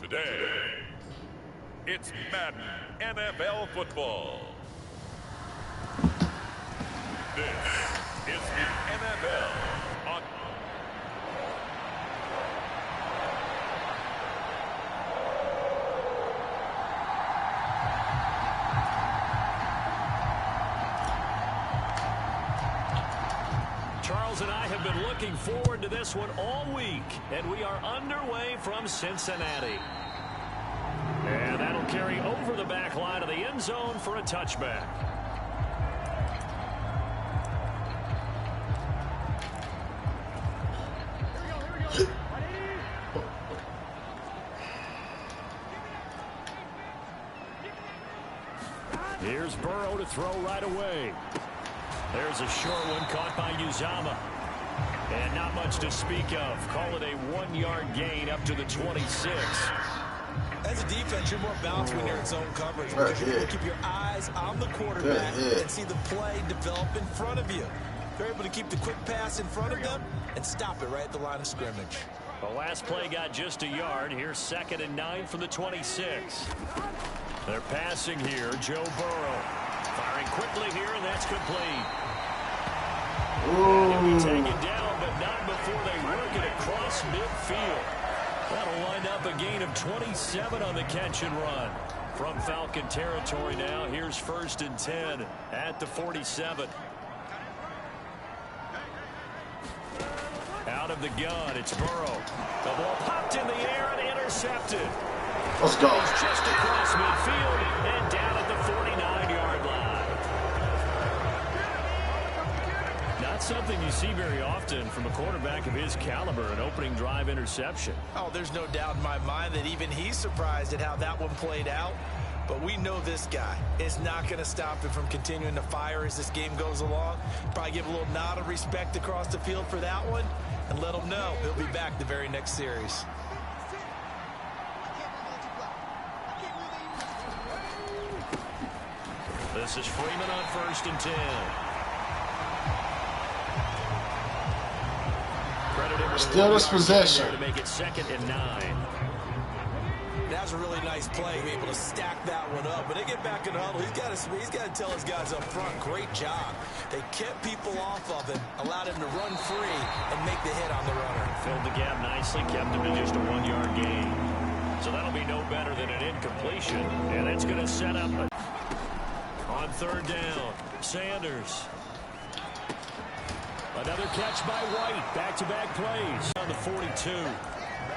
Today, it's Madden NFL football. This is the NFL on... Charles and I have been looking forward to this one all week, and we are underway from Cincinnati. And that'll carry over the back line of the end zone for a touchback. Here's Burrow to throw right away. There's a short one caught by Uzama. And not much to speak of. Call it a 1-yard gain up to the 26. As a defense, you're more balanced when you're in zone coverage because you're able to keep your eyes on the quarterback and see the play develop in front of you. You're able to keep the quick pass in front of them and stop it right at the line of scrimmage. The last play got just a yard. Here's 2nd and 9 from the 26. They're passing here. Joe Burrow firing quickly here, and that's complete. He'll be taken down, but not before they work it across midfield. That'll wind up a gain of 27 on the catch and run. From Falcon territory now, here's 1st and 10 at the 47. Out of the gun, it's Burrow. The ball popped in the air and intercepted. Let's go. He's just across midfield and down at the 49-yard line. Not something you see very often from a quarterback of his caliber, an opening drive interception. Oh, there's no doubt in my mind that even he's surprised at how that one played out. But we know this guy is not going to stop him from continuing to fire as this game goes along. Probably give a little nod of respect across the field for that one and let him know he'll be back the very next series. This is Freeman on 1st and 10. Still this possession. To make it 2nd and 9. That was a really nice play, be able to stack that one up. But they get back in the huddle. He's got to tell his guys up front, great job. They kept people off of him, allowed him to run free and make the hit on the runner. Filled the gap nicely, kept him to just a 1-yard gain. So that'll be no better than an incompletion. And that's going to set up on 3rd down. Sanders. Another catch by White. Back-to-back plays on the 42.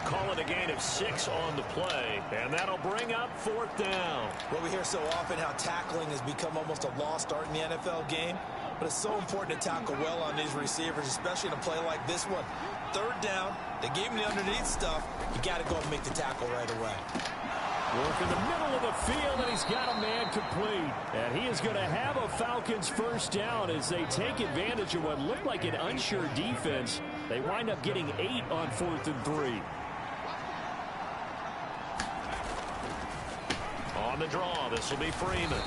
Call it a gain of 6 on the play, and that'll bring up 4th down. Well, we hear so often how tackling has become almost a lost art in the NFL game, but it's so important to tackle well on these receivers, especially in a play like this one. 3rd down, they gave him the underneath stuff. You got to go and make the tackle right away. Work in the middle of the field, and he's got a man complete. And he is going to have a Falcons 1st down as they take advantage of what looked like an unsure defense. They wind up getting 8 on 4th and 3. On the draw, this will be Freeman.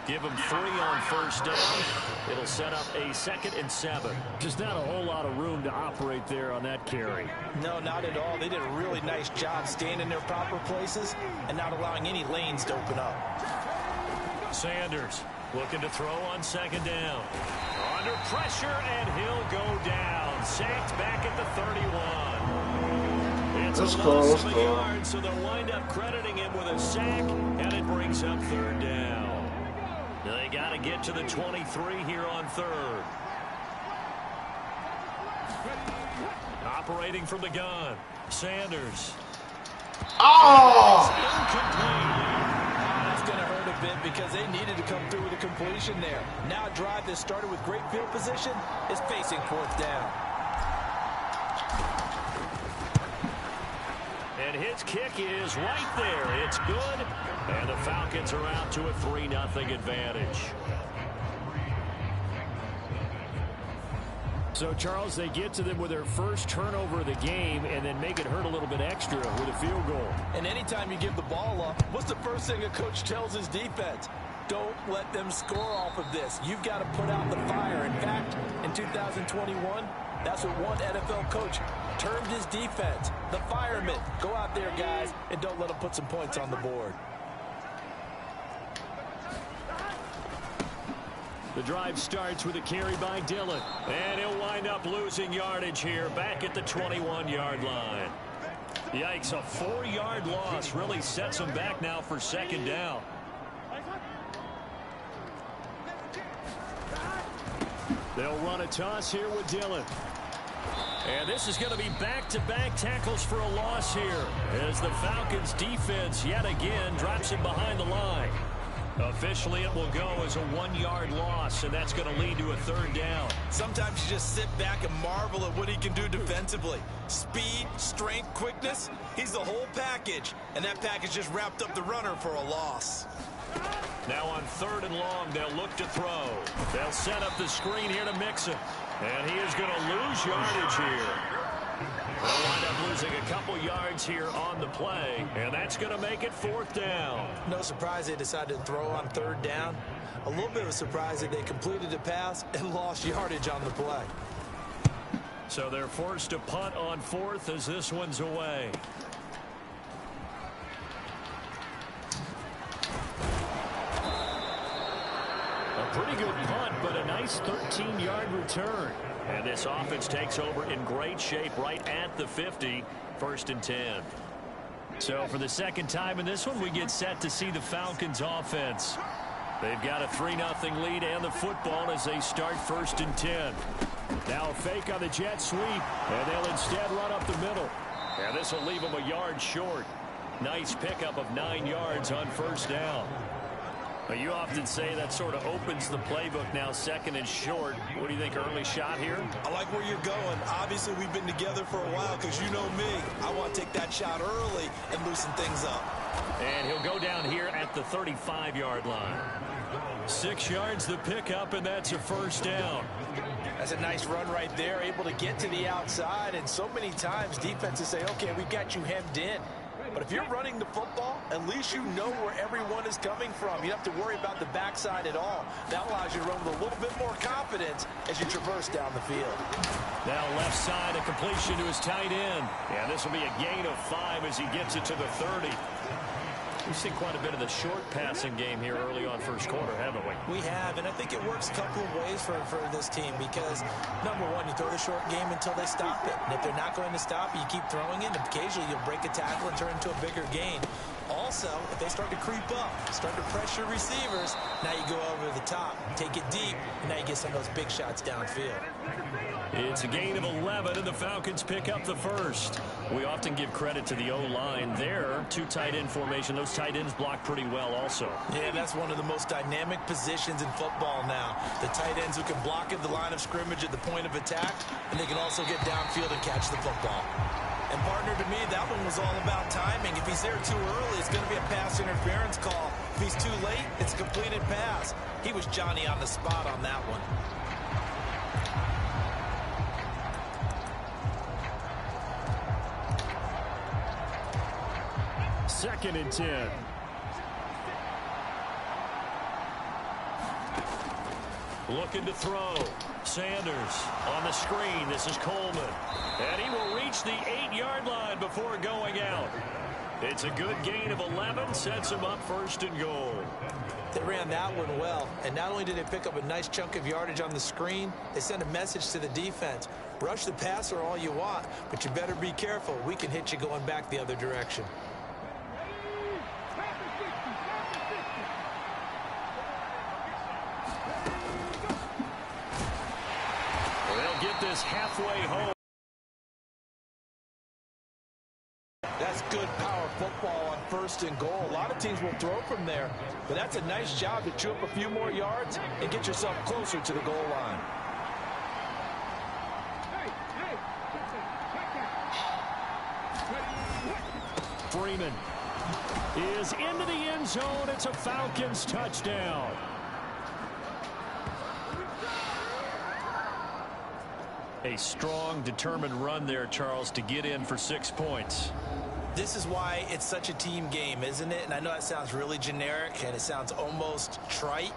Give him 3 on 1st down. It'll set up a 2nd and 7. Just not a whole lot of room to operate there on that carry. No, not at all. They did a really nice job staying in their proper places and not allowing any lanes to open up. Sanders looking to throw on 2nd down. Under pressure, and he'll go down. Sacked back at the 31. It's a loss of a yard, so they'll wind up crediting him with a sack, and it brings up 3rd down. They got to get to the 23 here on 3rd. Operating from the gun, Sanders. Oh! That's going to hurt a bit because they needed to come through with a completion there. Now a drive that started with great field position is facing 4th down. And his kick is right there. It's good. And the Falcons are out to a 3-0 advantage. So, Charles, they get to them with their first turnover of the game and then make it hurt a little bit extra with a field goal. And anytime you give the ball up, what's the first thing a coach tells his defense? Don't let them score off of this. You've got to put out the fire. In fact, in 2021, That's what one NFL coach termed his defense. The firemen. Go out there, guys, and don't let them put some points on the board. The drive starts with a carry by Dillon. And he'll wind up losing yardage here back at the 21-yard line. Yikes, a 4-yard loss really sets him back now for second down. They'll run a toss here with Dillon. And this is going to be back-to-back tackles for a loss here as the Falcons defense yet again drops him behind the line. Officially, it will go as a 1-yard loss, and that's going to lead to a third down. Sometimes you just sit back and marvel at what he can do defensively. Speed, strength, quickness, he's the whole package. And that package just wrapped up the runner for a loss. Now on 3rd and long, they'll look to throw. They'll set up the screen here to Mixon. And he is going to lose yardage here. They'll wind up losing a couple yards here on the play, and that's going to make it 4th down. No surprise they decided to throw on 3rd down. A little bit of a surprise that they completed the pass and lost yardage on the play. So they're forced to punt on 4th as this one's away. A pretty good punt, but a nice 13-yard return. And this offense takes over in great shape right at the 50, 1st and 10. So for the second time in this one, we get set to see the Falcons offense. They've got a 3-0 lead and the football as they start 1st and 10. Now a fake on the jet sweep, and they'll instead run up the middle. And this will leave them a yard short. Nice pickup of 9 yards on 1st down. But you often say that sort of opens the playbook now, 2nd and short. What do you think, early shot here? I like where you're going. Obviously, we've been together for a while because you know me. I want to take that shot early and loosen things up. And he'll go down here at the 35-yard line. 6 yards the pickup, and that's a 1st down. That's a nice run right there, able to get to the outside. And so many times defenses say, okay, we got you hemmed in. But if you're running the football, at least you know where everyone is coming from. You don't have to worry about the backside at all. That allows you to run with a little bit more confidence as you traverse down the field. Now left side, a completion to his tight end. Yeah, this will be a gain of 5 as he gets it to the 30. We've seen quite a bit of the short passing game here early on 1st quarter, haven't we? We have, and I think it works a couple of ways for this team because, number one, you throw the short game until they stop it. And if they're not going to stop it, you keep throwing it, and occasionally you'll break a tackle and turn it into a bigger gain. Also, if they start to creep up, start to pressure receivers, now you go over the top, take it deep, and now you get some of those big shots downfield. It's a gain of 11, and the Falcons pick up the 1st. We often give credit to the O-line there. 2 tight end formation. Those tight ends block pretty well also. Yeah, that's one of the most dynamic positions in football now. The tight ends who can block at the line of scrimmage at the point of attack, and they can also get downfield and catch the football. And partner, to me, that one was all about timing. If he's there too early, it's going to be a pass interference call. If he's too late, it's a completed pass. He was Johnny on the spot on that one. 2nd and 10. Looking to throw. Sanders on the screen. This is Coleman. And he will reach the 8-yard line before going out. It's a good gain of 11. Sets him up 1st and goal. They ran that one well. And not only did they pick up a nice chunk of yardage on the screen, they sent a message to the defense. Rush the passer all you want, but you better be careful. We can hit you going back the other direction. They'll get this halfway home. That's good power football on 1st and goal. A lot of teams will throw from there, but that's a nice job to chew up a few more yards and get yourself closer to the goal line. Freeman is into the end zone. It's a Falcons touchdown. A strong, determined run there, Charles, to get in for 6 points. This is why it's such a team game, isn't it? And I know that sounds really generic and it sounds almost trite,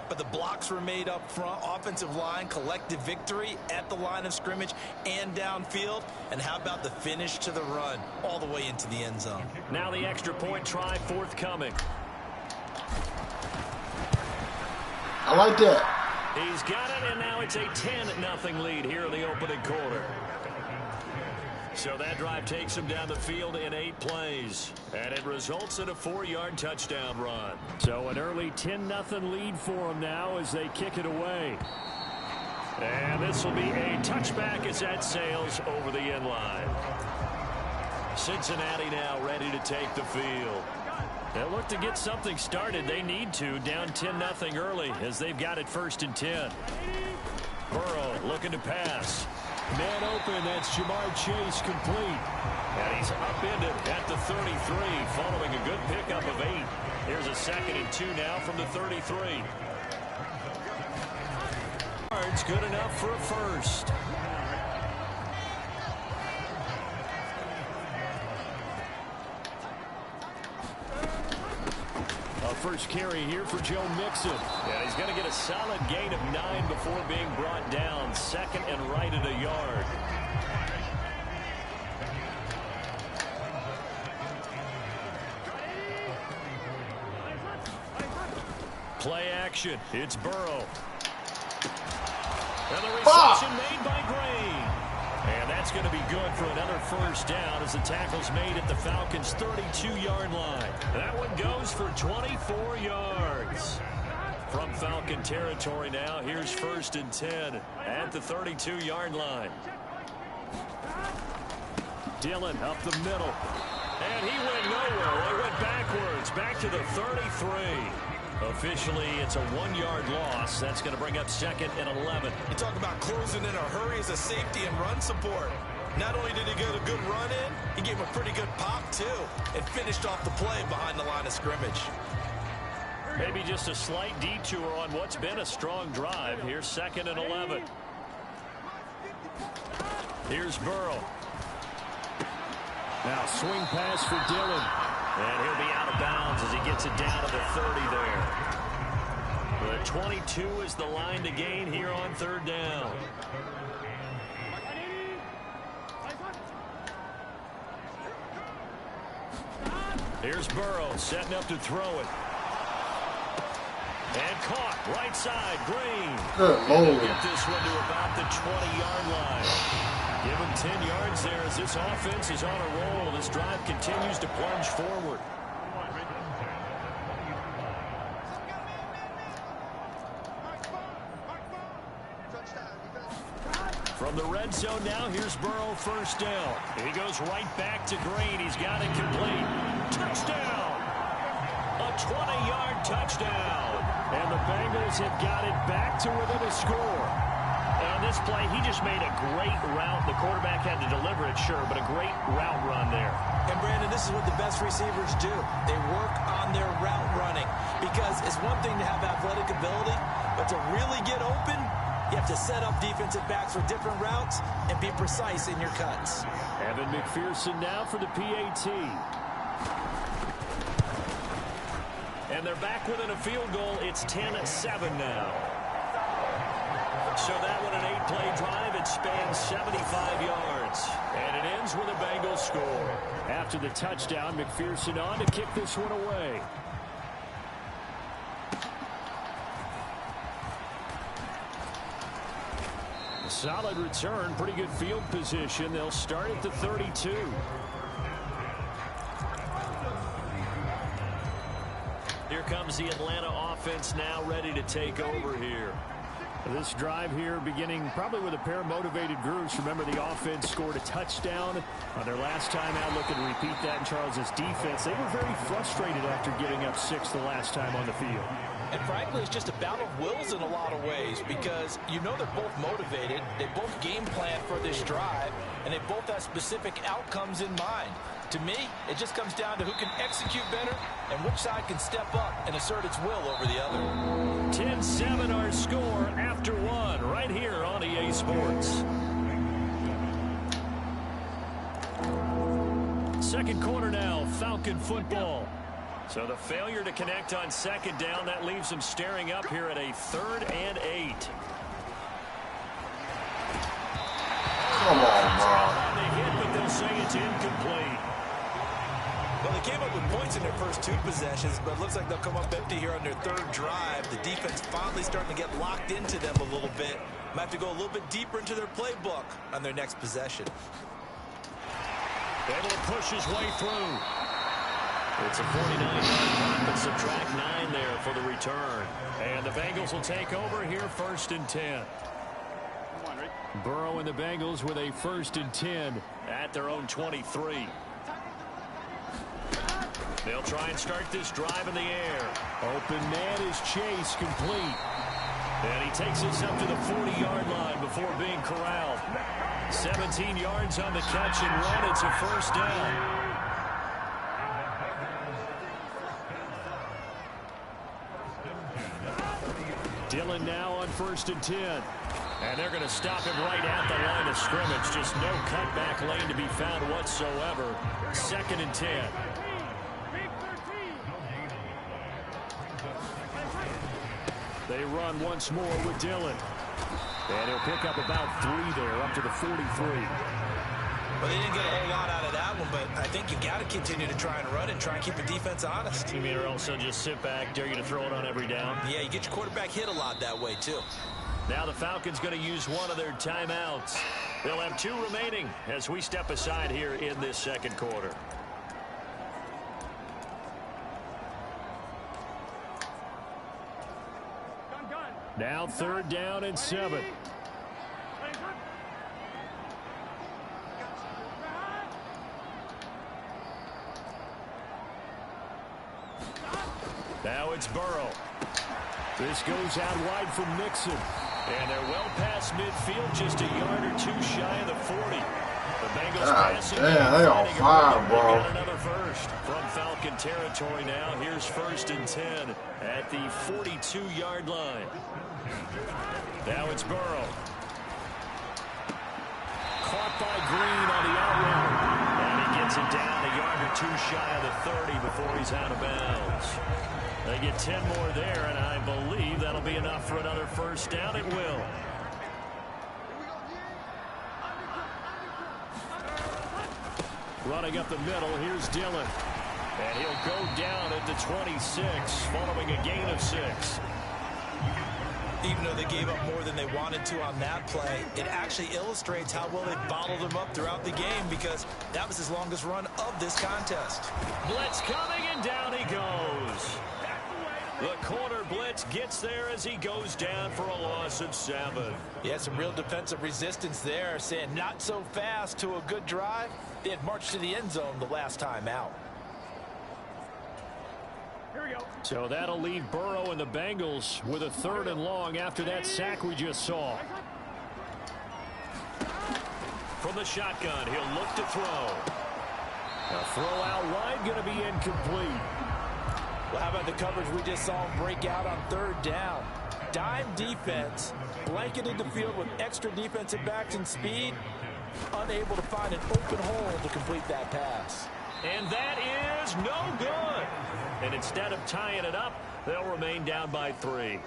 but the blocks were made up front. Offensive line, collective victory at the line of scrimmage and downfield. And how about the finish to the run all the way into the end zone? Now the extra point try forthcoming. I like that. He's got it, and now it's a 10-0 lead here in the opening quarter. So that drive takes him down the field in 8 plays, and it results in a 4-yard touchdown run. So an early 10-0 lead for him now as they kick it away. And this will be a touchback as that sails over the end line. Cincinnati now ready to take the field. They'll look to get something started. They need to, down 10-0 early as they've got it 1st and 10. Burrow looking to pass. Man open, that's Jamar Chase complete. And he's upended at the 33 following a good pickup of 8. Here's a 2nd and 2 now from the 33. Yards good enough for a first. First carry here for Joe Mixon. And he's going to get a solid gain of 9 before being brought down. 2nd and right at a yard. Play action. It's Burrow. And the reception made by Gray. And that's going to be good for another first down as the tackle's made at the Falcons' 32-yard line. That one goes for 24 yards. From Falcon territory now, here's 1st and 10 at the 32-yard line. Dillon up the middle. And he went nowhere. They went backwards, back to the 33. Officially, it's a 1-yard loss. That's going to bring up 2nd and 11. You talk about closing in a hurry as a safety and run support. Not only did he get a good run in, he gave him a pretty good pop, too, and finished off the play behind the line of scrimmage. Maybe just a slight detour on what's been a strong drive. Here's 2nd and 11. Here's Burrow. Now swing pass for Dillon. And he'll be out of bounds as he gets it down to the 30 there. The 22 is the line to gain here on 3rd down. Here's Burrow setting up to throw it. And caught right side, Green. Good Lord. Get this one to about the 20-yard line. Give him 10 yards there as this offense is on a roll. This drive continues to plunge forward. From the red zone now, here's Burrow, 1st down. He goes right back to Green. He's got it complete. Touchdown! A 20-yard touchdown. And the Bengals have got it back to within a score. On this play, he just made a great route. The quarterback had to deliver it, sure, but a great route run there. And, Brandon, this is what the best receivers do. They work on their route running because it's one thing to have athletic ability, but to really get open, you have to set up defensive backs for different routes and be precise in your cuts. Evan McPherson now for the PAT. And they're back within a field goal. It's 10-7 now. So that one an 8-play drive. It spans 75 yards. And it ends with a Bengals score. After the touchdown, McPherson on to kick this one away. A solid return. Pretty good field position. They'll start at the 32. Here comes the Atlanta offense now ready to take over here. This drive here beginning probably with a pair of motivated groups. Remember, the offense scored a touchdown on their last time out. Looking to repeat that in Charles's defense. They were very frustrated after giving up 6 the last time on the field. And frankly, it's just a battle of wills in a lot of ways because you know they're both motivated. They both game plan for this drive, and they both have specific outcomes in mind. To me, it just comes down to who can execute better and which side can step up and assert its will over the other. 10-7 our score after 1 right here on EA Sports. Second quarter now, Falcon football. So the failure to connect on second down, that leaves them staring up here at a 3rd and 8. Come on, bro. They hit, but they'll say it's incomplete. Well, they came up with points in their first 2 possessions, but it looks like they'll come up empty here on their 3rd drive. The defense finally starting to get locked into them a little bit. Might have to go a little bit deeper into their playbook on their next possession. Able to push his way through. It's a 49-yard punt, but subtract 9 there for the return. And the Bengals will take over here 1st and 10. Burrow and the Bengals with a 1st and 10 at their own 23. They'll try and start this drive in the air. Open man is Chase, complete. And he takes us up to the 40-yard line before being corralled. 17 yards on the catch and run. It's a 1st down. Dillon now on 1st and 10. And they're going to stop him right at the line of scrimmage. Just no cutback lane to be found whatsoever. 2nd and 10. They run once more with Dillon. And he'll pick up about 3 there, up to the 43. Well, they didn't get a whole lot out of that one, but I think you got to continue to try and run and try and keep the defense honest. You mean or also just sit back, dare you to throw it on every down? Yeah, you get your quarterback hit a lot that way, too. Now the Falcons going to use one of their timeouts. They'll have 2 remaining as we step aside here in this 2nd quarter. Now 3rd down and 7. Now it's Burrow. This goes out wide from Nixon. And they're well past midfield, just a yard or 2 shy of the 40. The Bengals passing. Damn, they on fire, bro. Another 1st from Falcon territory now. Here's 1st and 10 at the 42-yard line. Now it's Burrow. Caught by Green on the out route. And he gets it down a yard or 2 shy of the 30 before he's out of bounds. They get 10 more there, and I believe that'll be enough for another 1st down. It will. Running up the middle, here's Dillon. And he'll go down at the 26, following a gain of 6. Even though they gave up more than they wanted to on that play, it actually illustrates how well they bottled them up throughout the game, because that was his longest run of this contest. Blitz coming, and down he goes. The corner blitz gets there as he goes down for a loss of 7. Yeah, some real defensive resistance there, saying not so fast to a good drive. They had marched to the end zone the last time out. Here we go. So that'll leave Burrow and the Bengals with a 3rd and long after that sack we just saw. From the shotgun, he'll look to throw. A throw out wide, going to be incomplete. Well, how about the coverage we just saw him break out on 3rd down? Dime defense, blanketed the field with extra defensive backs and speed, unable to find an open hole to complete that pass. And that is no good. And instead of tying it up, they'll remain down by 3.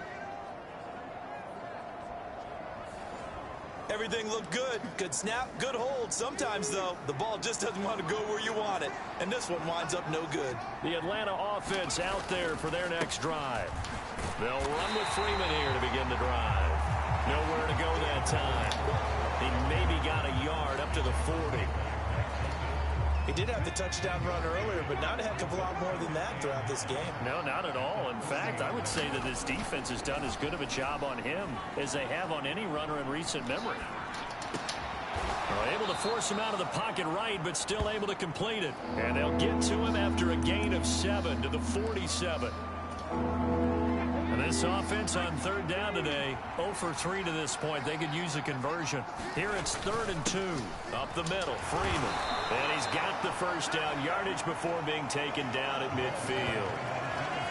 Everything looked good. Good snap, good hold. Sometimes, though, the ball just doesn't want to go where you want it. And this one winds up no good. The Atlanta offense out there for their next drive. They'll run with Freeman here to begin the drive. Nowhere to go that time. He maybe got a yard up to the 40. He did have the touchdown run earlier, but not a heck of a lot more than that throughout this game. No, not at all. In fact, I would say that this defense has done as good of a job on him as they have on any runner in recent memory. They're able to force him out of the pocket right, but still able to complete it. And they'll get to him after a gain of 7 to the 47. And this offense on 3rd down today, 0 for 3 to this point. They could use a conversion. Here it's 3rd and 2. Up the middle, Freeman. And he's got the 1st down yardage before being taken down at midfield.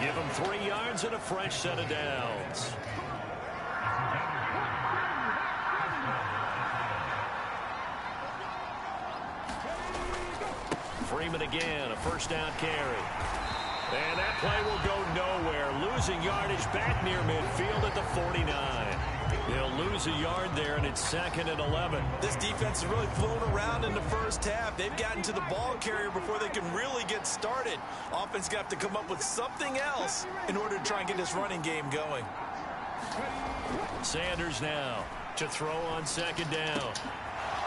Give him 3 yards and a fresh set of downs. Freeman again, a 1st down carry. And that play will go nowhere. Losing yardage back near midfield at the 49. They'll lose a yard there, and it's 2nd and 11. This defense has really flown around in the first half. They've gotten to the ball carrier before they can really get started. Offense got to come up with something else in order to try and get this running game going. Sanders now to throw on 2nd down.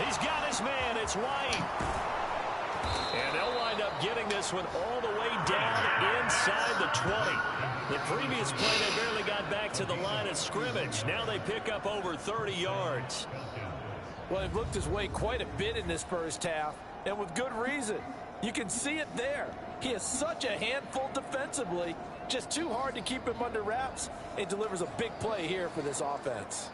He's got his man. It's White. And they'll wind up getting this one all the way down inside the 20. The previous play, they barely got back to the line of scrimmage. Now they pick up over 30 yards. Well, they've looked his way quite a bit in this first half, and with good reason. You can see it there. He is such a handful defensively, just too hard to keep him under wraps. It delivers a big play here for this offense.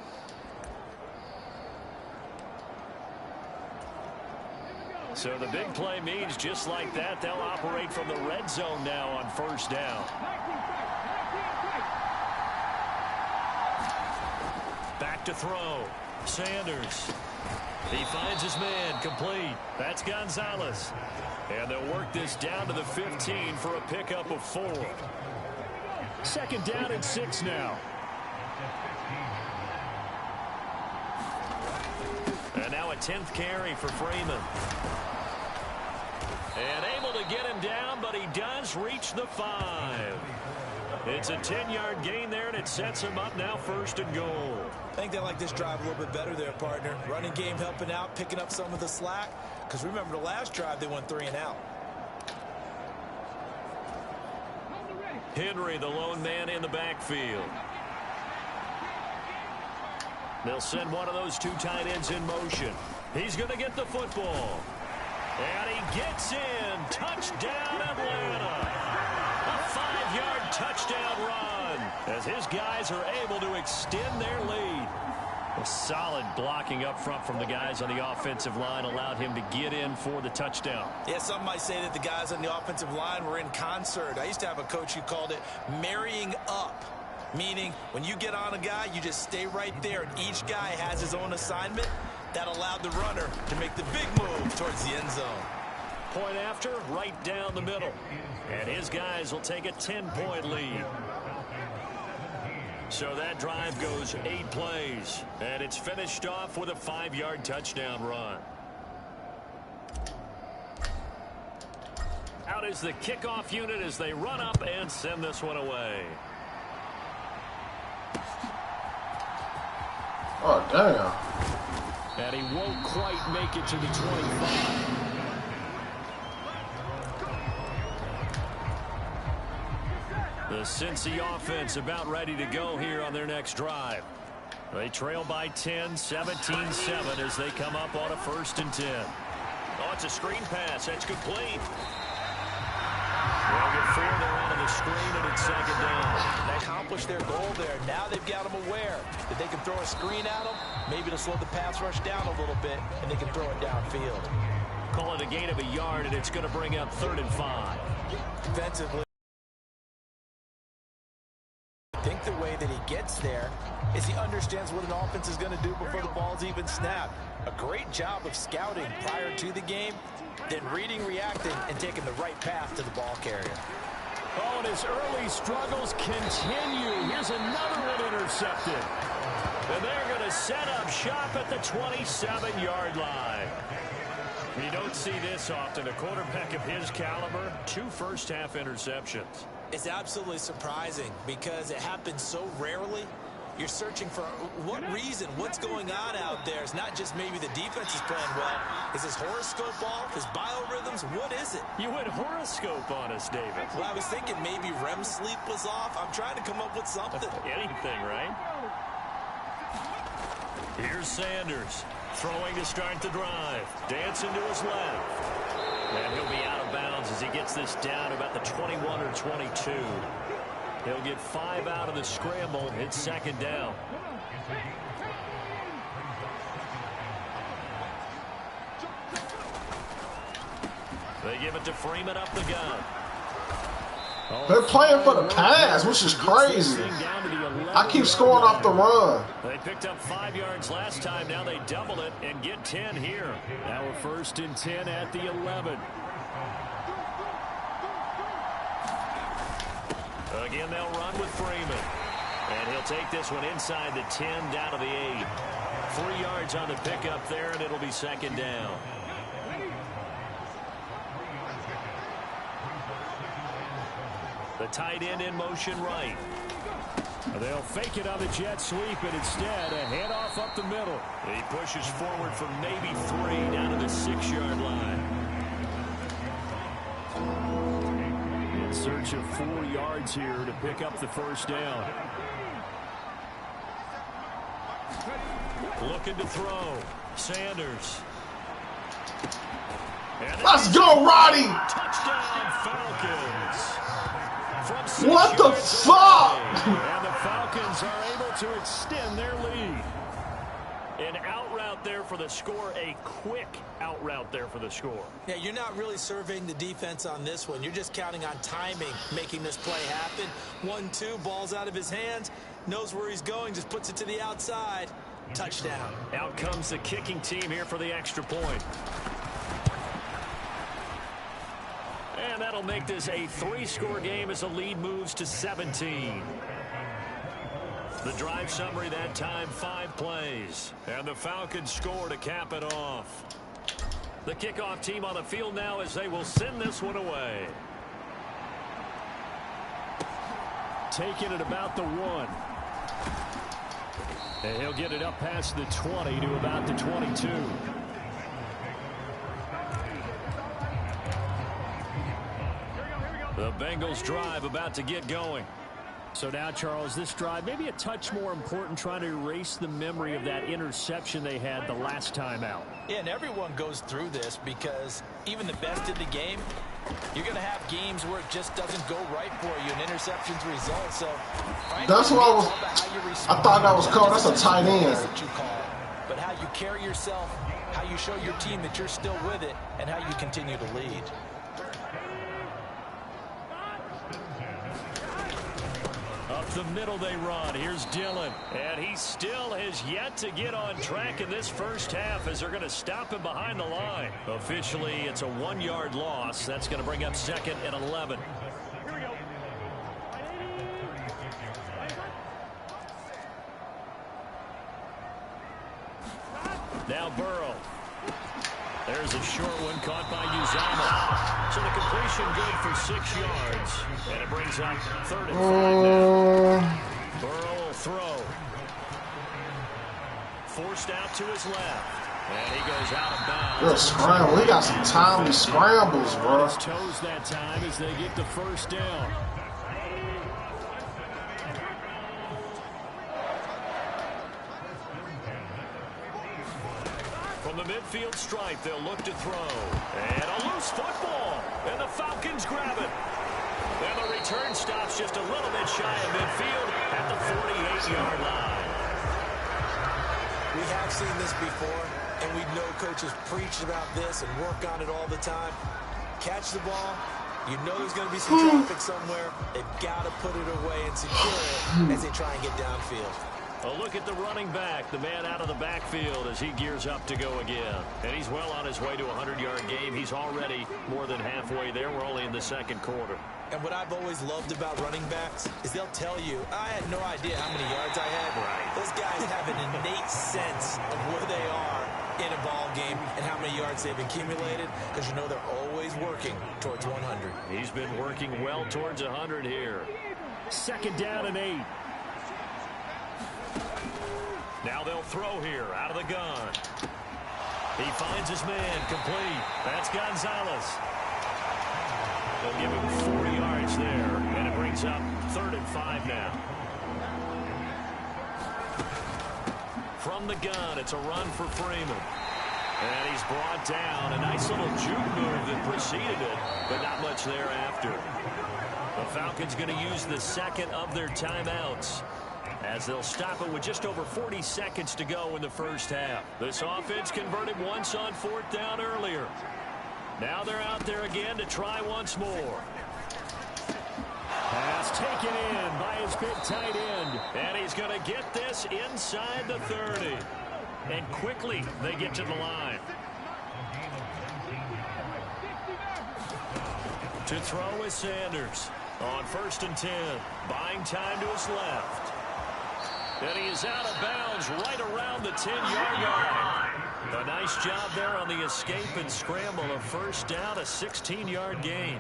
So the big play means just like that, they'll operate from the red zone now on 1st down. Back to throw. Sanders. He finds his man, complete. That's Gonzalez. And they'll work this down to the 15 for a pickup of 4. 2nd down and 6 now. And now a 10th carry for Freeman. And able to get him down, but he does reach the 5. It's a 10-yard gain there, and it sets him up now 1st and goal. I think they like this drive a little bit better there, partner. Running game helping out, picking up some of the slack. Because remember, the last drive, they went 3 and out. Henry, the lone man in the backfield. They'll send one of those 2 tight ends in motion. He's going to get the football. And he gets in. Touchdown, Atlanta. A 5-yard touchdown run as his guys are able to extend their lead. A solid blocking up front from the guys on the offensive line allowed him to get in for the touchdown. Yeah, some might say that the guys on the offensive line were in concert. I used to have a coach who called it marrying up, meaning when you get on a guy, you just stay right there, and each guy has his own assignment. That allowed the runner to make the big move towards the end zone. Point after, right down the middle. And his guys will take a 10-point lead. So that drive goes 8 plays. And it's finished off with a 5-yard touchdown run. Out is the kickoff unit as they run up and send this one away. Oh, damn. And he won't quite make it to the 25. The Cincy offense about ready to go here on their next drive. They trail by 10, 17-7 as they come up on a 1st and 10. Oh, it's a screen pass. That's complete. They'll get 4 there out of the screen, and it's 2nd down. They accomplished their goal there. Now they've got them aware that they can throw a screen at them, maybe to slow the pass rush down a little bit, and they can throw it downfield. Call it a gain of a yard, and it's going to bring up 3rd and 5. Defensively, I think the way that he gets there is he understands what an offense is going to do before the ball's even snapped. A great job of scouting prior to the game, then reading, reacting, and taking the right path to the ball carrier. Oh, and his early struggles continue. Here's another one intercepted. And they're going to set up shop at the 27-yard line. You don't see this often. A quarterback of his caliber, 2 first-half interceptions. It's absolutely surprising because it happens so rarely. You're searching for what reason, what's going on out there. It's not just maybe the defense is playing well. Is his horoscope off? His biorhythms? What is it? You went horoscope on us, David. Well, I was thinking maybe REM sleep was off. I'm trying to come up with something. Anything, right? Here's Sanders throwing to start the drive. Dancing to his left. And he'll be out of bounds as he gets this down about the 21 or 22. He'll get 5 out of the scramble. It's 2nd down. They give it to Freeman up the gun. They're playing for the pass, which is crazy. I keep scoring off the run. They picked up 5 yards last time. Now they double it and get 10 here. Now we're 1st and 10 at the 11. Again, they'll run with Freeman. And he'll take this one inside the 10, down to the 8. 3 yards on the pickup there, and it'll be second down. The tight end in motion right. They'll fake it on the jet sweep, and instead a handoff up the middle. He pushes forward for maybe 3 down to the 6-yard line. In search of 4 yards here to pick up the first down. Looking to throw. Sanders. Let's go, Roddy! Touchdown, Falcons. What the fuck? And the Falcons are able to extend their lead. An out route there for the score. A quick out route there for the score. Yeah, you're not really surveying the defense on this one. You're just counting on timing, making this play happen. 1-2, ball's out of his hands. Knows where he's going, just puts it to the outside. Touchdown. Out comes the kicking team here for the extra point. And that'll make this a 3-score game as the lead moves to 17. The drive summary that time, 5 plays. And the Falcons score to cap it off. The kickoff team on the field now as they will send this one away. Taking it about the 1. And he'll get it up past the 20 to about the 22. The Bengals drive about to get going. So now, Charles, this drive maybe a touch more important, trying to erase the memory of that interception they had the last time out. Yeah, and everyone goes through this because even the best in the game, you're going to have games where it just doesn't go right for you, and interceptions result. So that's what I thought that was called. That's a tight end. But how you carry yourself, how you show your team that you're still with it, and how you continue to lead. Up the middle they run. Here's Dillon. And he still has yet to get on track in this first half as they're going to stop him behind the line. Officially, it's a 1-yard loss. That's going to bring up 2nd and 11. Now Burrow. There's a short one caught by Uzama. So the completion good for 6 yards. And it brings up 3rd and 5 now. Burrow will throw. Forced out to his left. And he goes out of bounds. Good scramble. He got some timely scrambles, bro. Toes that time as they get the first down. From the midfield stripe, they'll look to throw. And a loose football. And the Falcons grab it. And the return stops just a little bit shy of midfield at the 48-yard line. We have seen this before, and we know coaches preach about this and work on it all the time. Catch the ball. You know there's going to be some traffic somewhere. They've got to put it away and secure it as they try and get downfield. A look at the running back, the man out of the backfield as he gears up to go again. And he's well on his way to a 100-yard game. He's already more than halfway there. We're only in the 2nd quarter. And what I've always loved about running backs is they'll tell you, I had no idea how many yards I had. Right. Those guys have an innate sense of where they are in a ball game and how many yards they've accumulated, because you know they're always working towards 100. He's been working well towards 100 here. 2nd down and 8. Now they'll throw here out of the gun. He finds his man complete. That's Gonzalez. They'll give him 4 yards there, and it brings up 3rd and 5 now. From the gun, it's a run for Freeman. And he's brought down. A nice little juke move that preceded it, but not much thereafter. The Falcons going to use the 2nd of their timeouts, as they'll stop it with just over 40 seconds to go in the first half. This offense converted once on 4th down earlier. Now they're out there again to try once more. Pass taken in by his big tight end. And he's going to get this inside the 30. And quickly they get to the line. To throw is Sanders. On 1st and 10, buying time to his left. And he is out of bounds right around the 10-yard line. A nice job there on the escape and scramble. A first down, a 16-yard gain.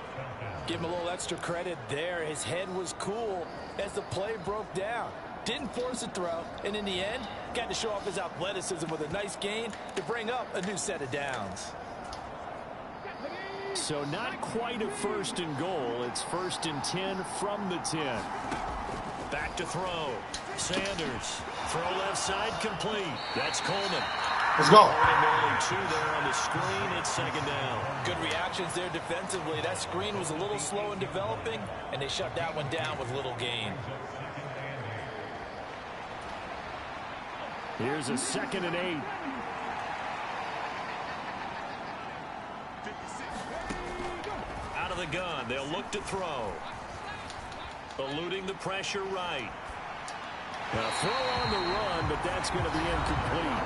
Give him a little extra credit there. His head was cool as the play broke down. Didn't force a throw, and in the end, got to show off his athleticism with a nice gain to bring up a new set of downs. So not quite a 1st and goal. It's 1st and 10 from the 10. Back to throw. Sanders. Throw left side complete. That's Coleman. Let's go. Only 2 there on the screen. It's 2nd down. Good reactions there defensively. That screen was a little slow in developing, and they shut that one down with little gain. Here's a 2nd and 8. Out of the gun. They'll look to throw. Eluding the pressure right. A throw on the run, but that's going to be incomplete.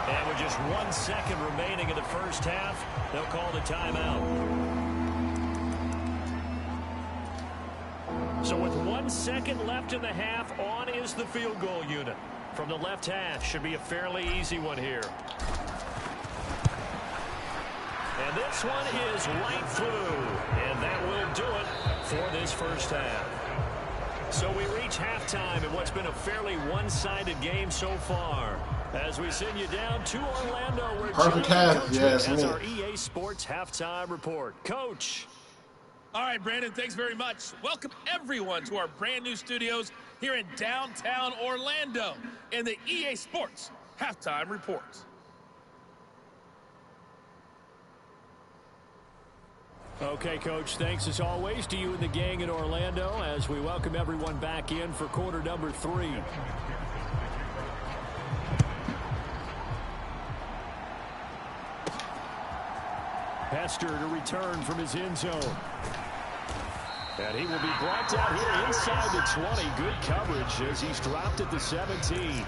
And with just 1 second remaining in the first half, they'll call the timeout. So with 1 second left in the half, on is the field goal unit. From the left half, should be a fairly easy one here. And this one is right through. And that will do it for this first half. So we reach halftime in what's been a fairly one-sided game so far. As we send you down to Orlando, where perfect half, yes, has our EA Sports halftime report. Coach. All right, Brandon, thanks very much. Welcome everyone to our brand new studios here in downtown Orlando in the EA Sports halftime report. Okay, Coach, thanks as always to you and the gang in Orlando as we welcome everyone back in for quarter number 3. Hester to return from his end zone. And he will be brought down here inside the 20. Good coverage as he's dropped at the 17.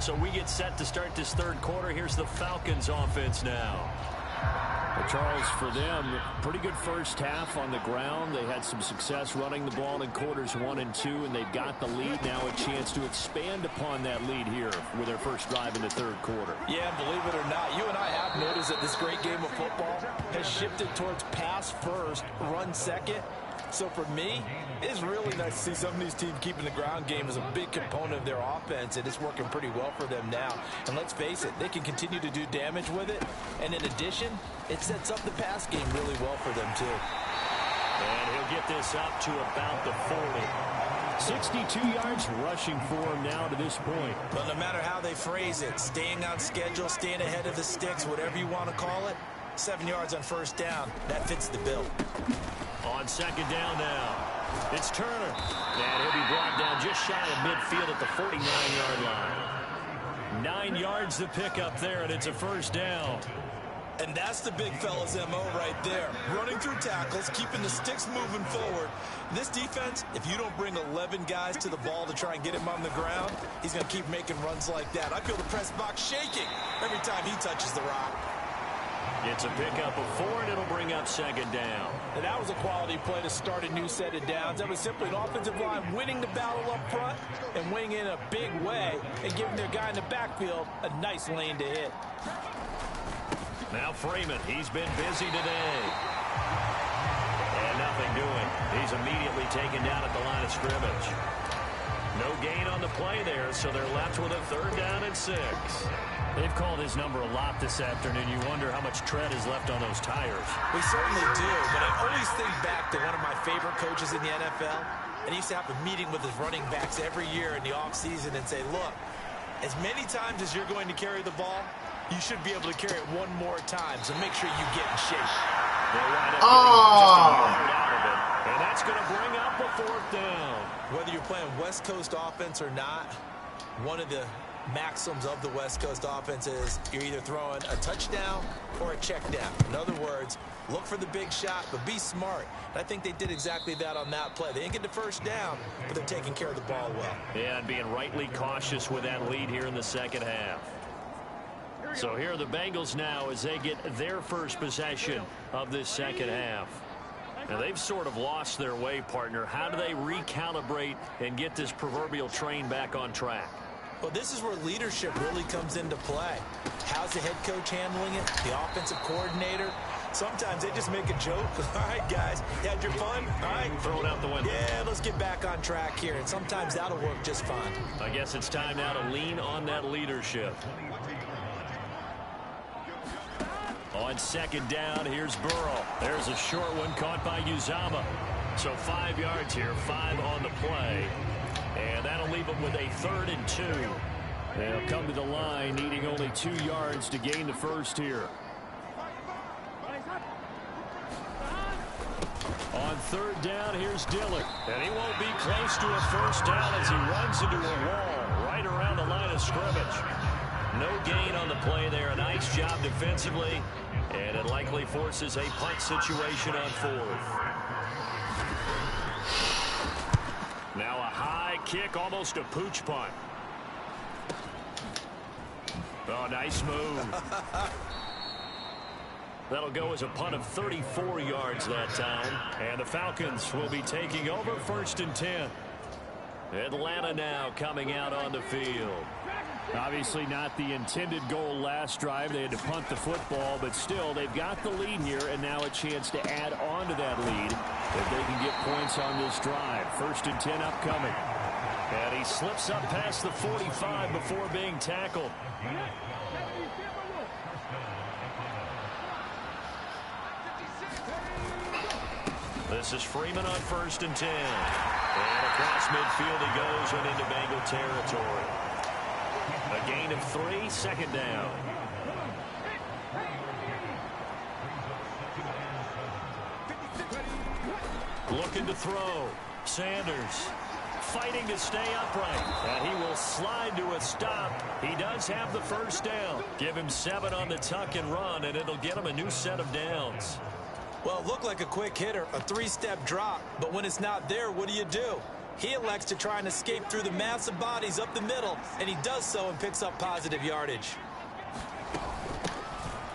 So we get set to start this third quarter. Here's the Falcons offense now. Well, Charles, for them, pretty good first half on the ground. They had some success running the ball in quarters 1 and 2, and they've got the lead now, a chance to expand upon that lead here with their first drive in the third quarter. Yeah, believe it or not, you and I have noticed that this great game of football has shifted towards pass first, run second. So for me, it's really nice to see some of these teams keeping the ground game as a big component of their offense, and it's working pretty well for them now. And let's face it, they can continue to do damage with it. And in addition, it sets up the pass game really well for them, too. And he'll get this up to about the 40. 62 yards rushing for him now to this point. But no matter how they phrase it, staying on schedule, staying ahead of the sticks, whatever you want to call it, 7 yards on first down, that fits the bill. On second down now, it's Turner. And he'll be brought down just shy of midfield at the 49-yard line. 9 yards to pick up there, and it's a first down. And that's the big fella's MO right there. Running through tackles, keeping the sticks moving forward. This defense, if you don't bring 11 guys to the ball to try and get him on the ground, he's going to keep making runs like that. I feel the press box shaking every time he touches the rock. It's a pickup of 4, and it'll bring up second down. And that was a quality play to start a new set of downs. That was simply an offensive line winning the battle up front and winning in a big way and giving their guy in the backfield a nice lane to hit. Now Freeman, he's been busy today. And nothing doing. He's immediately taken down at the line of scrimmage. No gain on the play there, so they're left with a 3rd down and 6. They've called his number a lot this afternoon. You wonder how much tread is left on those tires. We certainly do, but I always think back to one of my favorite coaches in the NFL, and he used to have a meeting with his running backs every year in the offseason and say, look, as many times as you're going to carry the ball, you should be able to carry it one more time, so make sure you get in shape. They'll wind up getting just a yard out of it, and that's going to bring up a 4th down. Whether you're playing West Coast offense or not, one of the maxims of the West Coast offense is you're either throwing a touchdown or a check down. In other words, look for the big shot, but be smart. And I think they did exactly that on that play. They didn't get the first down, but they're taking care of the ball well. Yeah, and being rightly cautious with that lead here in the second half. So here are the Bengals now as they get their first possession of this second half. Now, they've sort of lost their way, partner. How do they recalibrate and get this proverbial train back on track? Well, this is where leadership really comes into play. How's the head coach handling it? The offensive coordinator? Sometimes they just make a joke. All right, guys, you had your fun? All right. Throw it out the window. Yeah, let's get back on track here. And sometimes that'll work just fine. I guess it's time now to lean on that leadership. On second down, here's Burrow. There's a short one caught by Uzama. So 5 yards here, 5 on the play. And that'll leave them with a 3rd and 2. They'll come to the line needing only 2 yards to gain the first here. On 3rd down, here's Dillon. And he won't be close to a first down as he runs into a wall right around the line of scrimmage. No gain on the play there. A nice job defensively. And it likely forces a punt situation on 4th. Now a high kick, almost a pooch punt. Oh, nice move. That'll go as a punt of 34 yards that time. And the Falcons will be taking over 1st and 10. Atlanta now coming out on the field. Obviously not the intended goal last drive. They had to punt the football, but still they've got the lead here, and now a chance to add on to that lead if they can get points on this drive. 1st and 10 upcoming. And he slips up past the 45 before being tackled. This is Freeman on 1st and 10. And across midfield he goes and into Bengal territory. A gain of 3, 2nd down. Looking to throw. Sanders fighting to stay upright. And he will slide to a stop. He does have the first down. Give him 7 on the tuck and run, and it'll get him a new set of downs. Well, it looked like a quick hitter, a 3-step drop. But when it's not there, what do? He elects to try and escape through the massive bodies up the middle, and he does so and picks up positive yardage.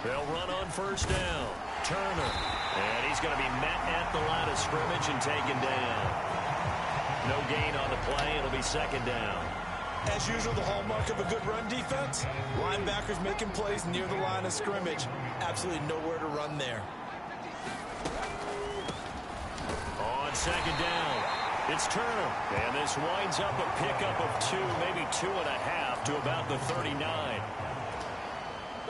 They'll run on 1st down. Turner. And he's going to be met at the line of scrimmage and taken down. No gain on the play. It'll be 2nd down. As usual, the hallmark of a good run defense, linebackers making plays near the line of scrimmage. Absolutely nowhere to run there. On 2nd down, it's Turner. And this winds up a pickup of 2, maybe 2.5 to about the 39.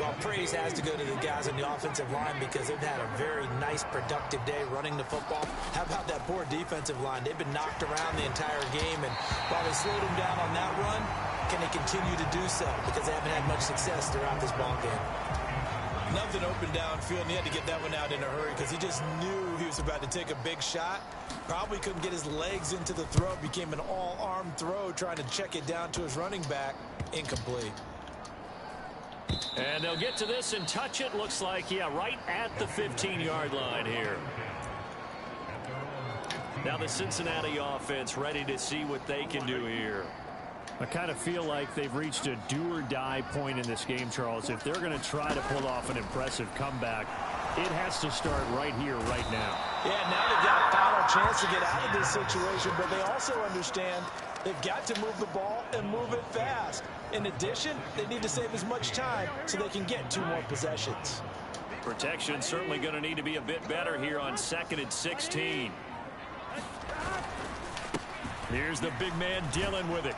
Well, praise has to go to the guys on the offensive line because they've had a very nice, productive day running the football. How about that poor defensive line? They've been knocked around the entire game, and while they slowed them down on that run, can they continue to do so? Because they haven't had much success throughout this ball game. Nothing open downfield, and he had to get that one out in a hurry because he just knew he was about to take a big shot. Probably couldn't get his legs into the throw. Became an all-arm throw, trying to check it down to his running back. Incomplete. And they'll get to this and touch it. Looks like, yeah, right at the 15-yard line here. Now the Cincinnati offense ready to see what they can do here. I kind of feel like they've reached a do-or-die point in this game, Charles. If they're going to try to pull off an impressive comeback, it has to start right here, right now. Yeah, now they've got a final chance to get out of this situation, but they also understand they've got to move the ball and move it fast. In addition, they need to save as much time so they can get 2 more possessions. Protection certainly going to need to be a bit better here on 2nd and 16. Here's the big man Dillon with it.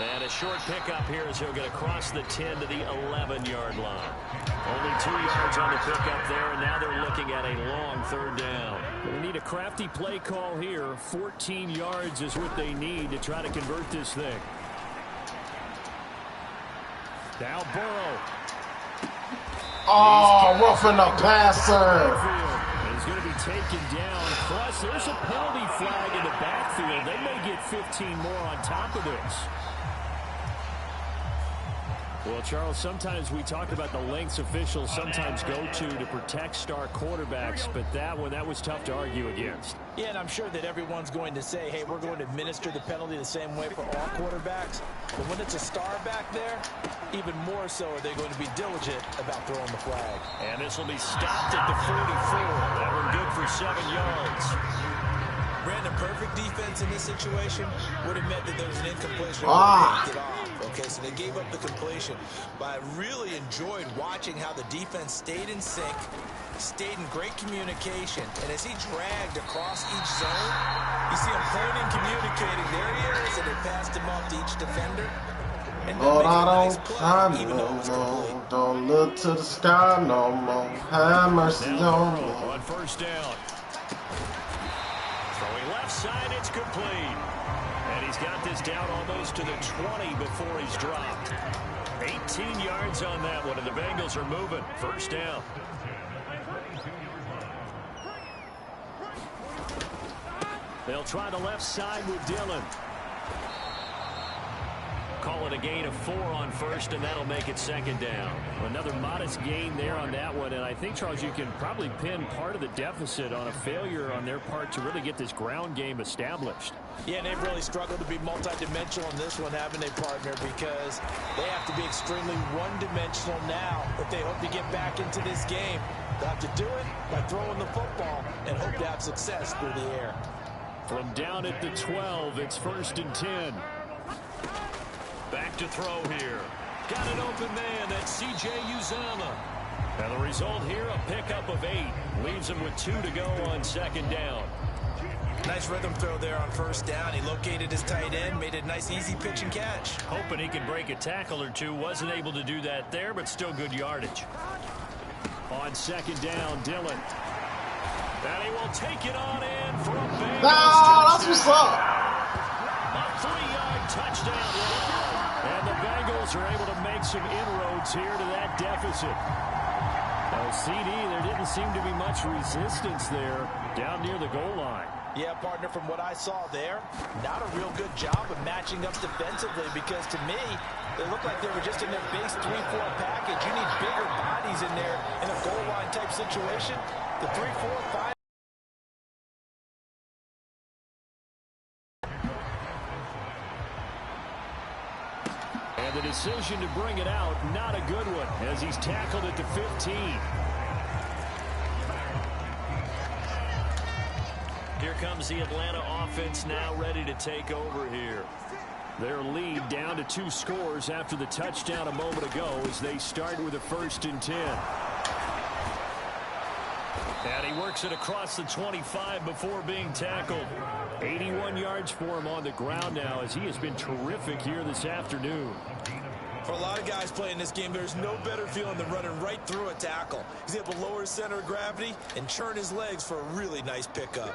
And a short pickup here as he'll get across the 10 to the 11-yard line. Only 2 yards on the pickup there, and now they're looking at a long 3rd down. They need a crafty play call here. 14 yards is what they need to try to convert this thing. Now Burrow. Oh, roughing the passer. He's going to be taken down. Plus, there's a penalty flag in the backfield. They may get 15 more on top of this. Well, Charles, sometimes we talk about the lengths officials sometimes go to protect star quarterbacks, but that was tough to argue against. Yeah, and I'm sure that everyone's going to say, hey, we're going to administer the penalty the same way for all quarterbacks. But when it's a star back there, even more so are they going to be diligent about throwing the flag. And this will be stopped at the 44. That one good for 7 yards. Brandon, perfect defense in this situation would have meant that there was an incompletion. Get off. Okay, so they gave up the completion. But I really enjoyed watching how the defense stayed in sync, stayed in great communication. And as he dragged across each zone, you see him pointing, communicating. There he is, and they passed him off to each defender. And Lord, I don't shine no more. Don't look to the sky no more. Have mercy on me. On first down. Throwing left side, it's complete. And he's got this down almost to the 20 before he's dropped. 18 yards on that one, and the Bengals are moving. First down. They'll try the left side with Dillon. Call it a gain of 4 on first, and that'll make it second down. Another modest gain there on that one, and I think, Charles, you can probably pin part of the deficit on a failure on their part to really get this ground game established. Yeah, and they've really struggled to be multidimensional in this one, haven't they, partner, because they have to be extremely one-dimensional now if they hope to get back into this game. They'll have to do it by throwing the football and hope to have success through the air. From down at the 12, it's first and 10. Back to throw here. Got an open man. That's C.J. Uzomah. And the result here, a pickup of 8. Leaves him with 2 to go on second down. Nice rhythm throw there on first down. He located his tight end, made a nice easy pitch and catch. Hoping he could break a tackle or two. Wasn't able to do that there, but still good yardage. On second down, Dillon. And he will take it on in for a Bengals touchdown. That's what's up. A 3-yard touchdown run. And the Bengals are able to make some inroads here to that deficit. CD, there didn't seem to be much resistance there down near the goal line. Yeah, partner, from what I saw there, not a real good job of matching up defensively, because to me, they looked like they were just in their base 3-4 package. You need bigger bodies in there in a goal line type situation. The 3-4-5. And the decision to bring it out, not a good one, as he's tackled at the 15. Here comes the Atlanta offense now ready to take over here. Their lead down to 2 scores after the touchdown a moment ago as they start with a first and 10. And he works it across the 25 before being tackled. 81 yards for him on the ground now as he has been terrific here this afternoon. For a lot of guys playing this game, there's no better feeling than running right through a tackle. He's able to lower his center of gravity and churn his legs for a really nice pickup.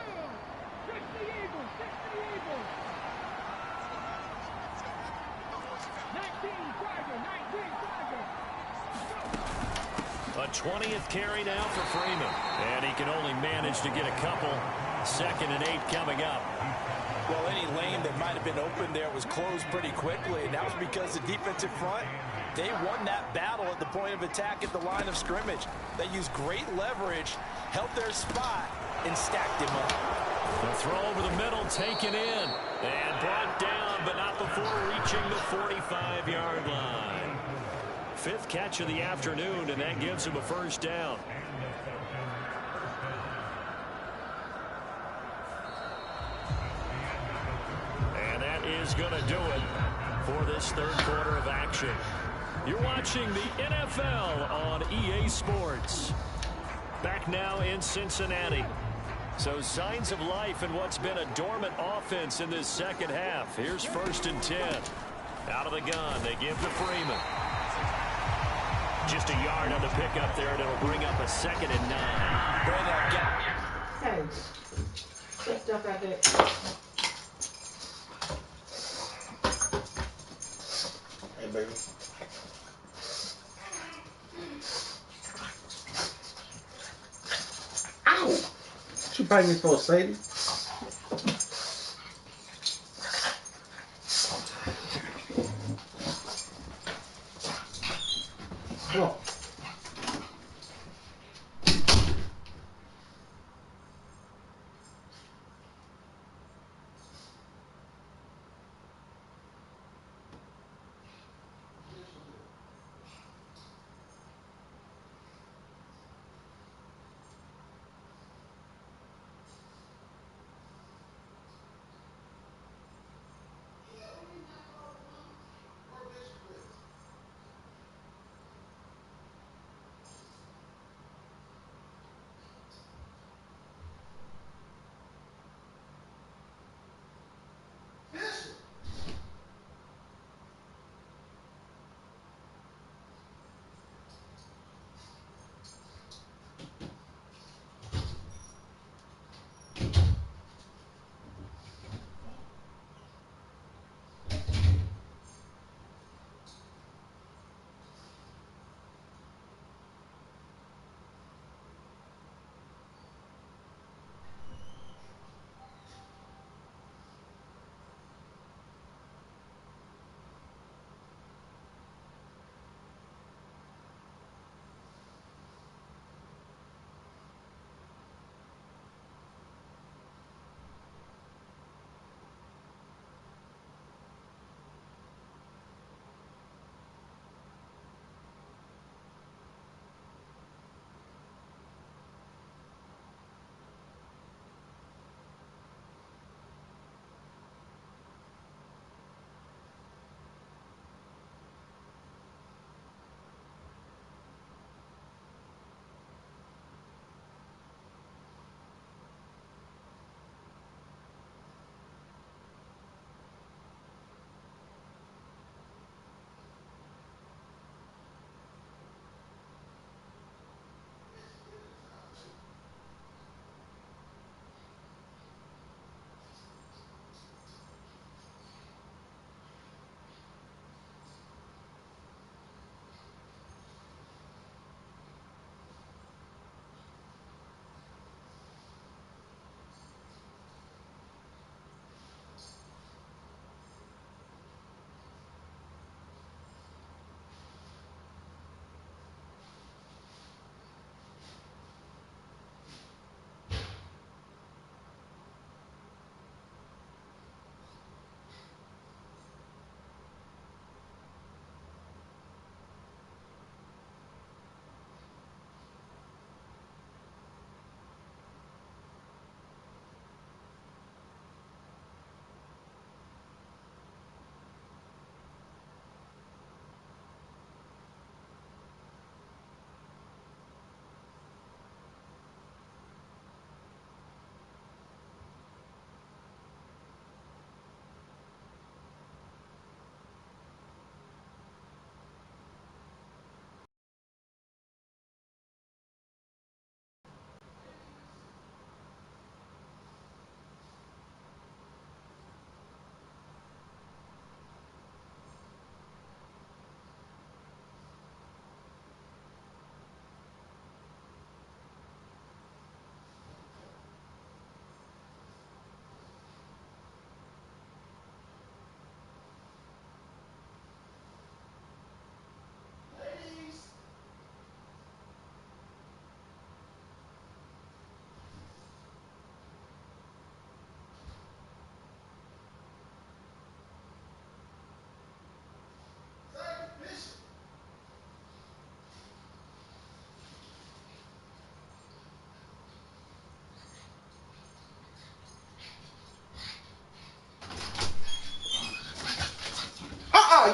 A 20th carry now for Freeman. And he can only manage to get a couple. Second and 8 coming up. Well, any lane that might have been open there was closed pretty quickly, and that was because the defensive front, they won that battle at the point of attack at the line of scrimmage. They used great leverage, held their spot, and stacked him up. The throw over the middle, taken in, and brought down, but not before reaching the 45-yard line. 5th catch of the afternoon, and that gives him a first down. And that is going to do it for this third quarter of action. You're watching the NFL on EA Sports. Back now in Cincinnati. So signs of life in what's been a dormant offense in this second half. Here's first and 10. Out of the gun, they give to Freeman. Just a yard on the pickup there, and it'll bring up a second and 9. Hey, put stuff out there. Hey, baby. Ow! What you biting me for, Sadie? Come on.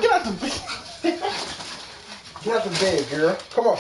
Get out the bed. Get out the bed, girl. Come on.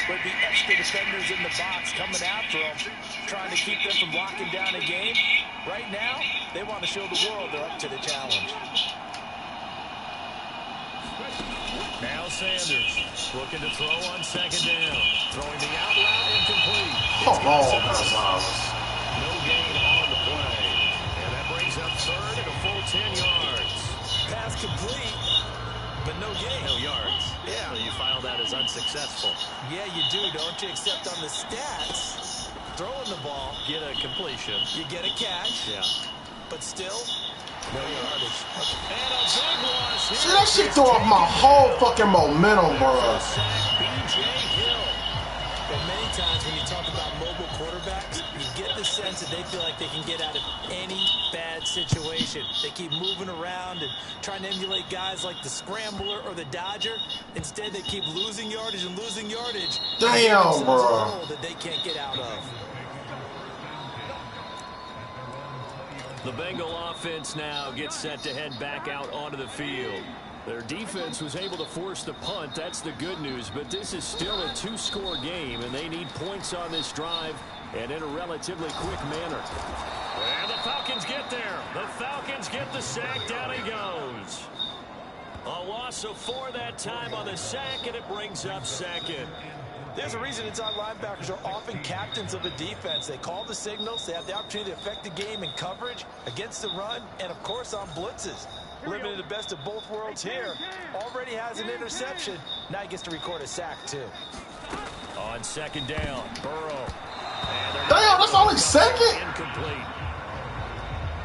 With the extra defenders in the box coming after them, trying to keep them from locking down a game. Right now, they want to show the world they're up to the challenge. Now Sanders looking to throw on second down. Throwing the out route incomplete. Come on, Gonzalez. No gain on the play. And that brings up third and a full 10 yards. Pass complete, but no gain. No yards. Yeah. So you file that as unsuccessful. Yeah, you do, don't you? Except on the stats, throwing the ball, Get a completion. you get a catch. Yeah. But still, no yardage. And a big loss here. See, that shit throw off my whole fucking momentum, bro. B.J. Hill. But many times when you talk about mobile quarterbacks, you get the sense that they feel like they can get out of any bad situation. They keep moving around and trying to emulate guys like the Scrambler or the Dodger. Instead, they keep losing yardage and losing yardage. Damn, bro. That they can't get out of. The Bengal offense now gets set to head back out onto the field. Their defense was able to force the punt. That's the good news. But this is still a two-score game, and they need points on this drive and in a relatively quick manner. And the Falcons get there. The Falcons get the sack. Down he goes. A loss of 4 that time on the sack, and it brings up second. There's a reason inside linebackers are often captains of a defense. They call the signals. They have the opportunity to affect the game in coverage, against the run, and, of course, on blitzes. Living in the best of both worlds here. Already has an interception. Now he gets to record a sack, too. On second down, Burrow. Damn, that's only second? Incomplete.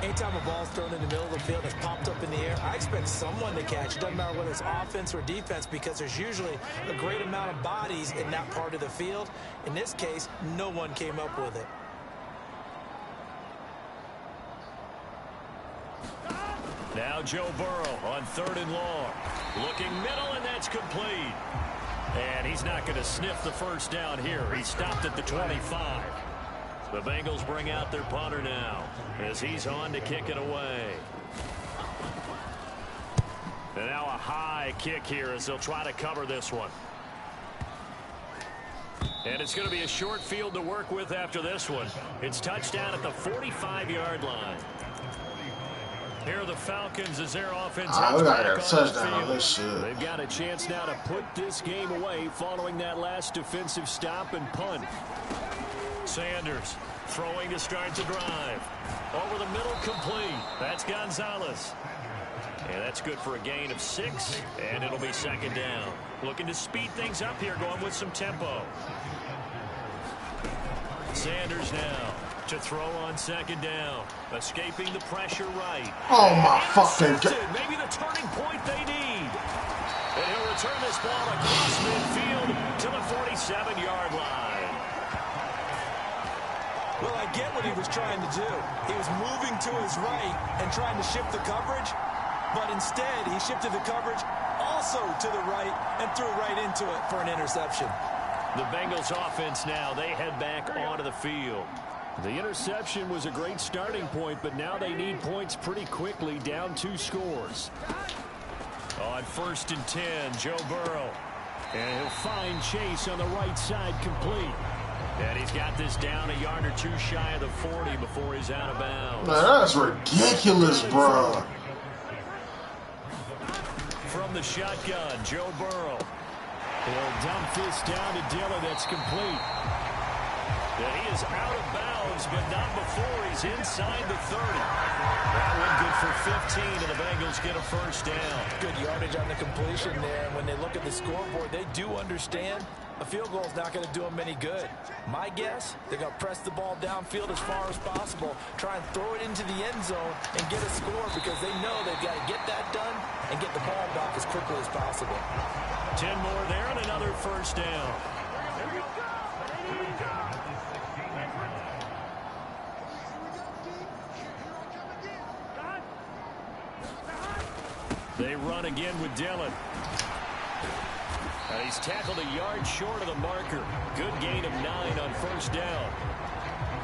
Anytime a ball's thrown in the middle of the field and it's popped up in the air, I expect someone to catch. It doesn't matter whether it's offense or defense, because there's usually a great amount of bodies in that part of the field. In this case, no one came up with it. Now Joe Burrow on 3rd and long. Looking middle, and that's complete. And he's not going to sniff the first down here. He stopped at the 25. The Bengals bring out their punter now as he's on to kick it away. And now a high kick here as they'll try to cover this one. And it's going to be a short field to work with after this one. It's touchdown at the 45-yard line. Here are the Falcons as their offense heads back on the field. They've got a chance now to put this game away following that last defensive stop and punt. Sanders throwing to start the drive. Over the middle, complete. That's Gonzalez. And that's good for a gain of 6, and it'll be second down. Looking to speed things up here, going with some tempo. Sanders now to throw on second down. Escaping the pressure right. Oh, my fucking God. Maybe the turning point they need. And he'll return this ball across midfield to the 47-yard line. Well, I get what he was trying to do. He was moving to his right and trying to shift the coverage, but instead he shifted the coverage also to the right and threw right into it for an interception. The Bengals offense now, they head back onto the field. The interception was a great starting point, but now they need points pretty quickly, down 2 scores. On 1st and 10, Joe Burrow. And he'll find Chase on the right side, complete. And he's got this down a yard or 2 shy of the 40 before he's out of bounds. Man, that's ridiculous, bro. From the shotgun, Joe Burrow. He'll dump this down to Dillon. That's complete. And he is out of bounds, but not before he's inside the 30. and the Bengals get a first down. Good yardage on the completion there. And when they look at the scoreboard, they do understand a field goal is not going to do them any good. My guess, they're going to press the ball downfield as far as possible, try and throw it into the end zone and get a score because they know they've got to get that done and get the ball back as quickly as possible. 10 more there and another first down. They run again with Dillon. And he's tackled a yard short of the marker. Good gain of 9 on first down.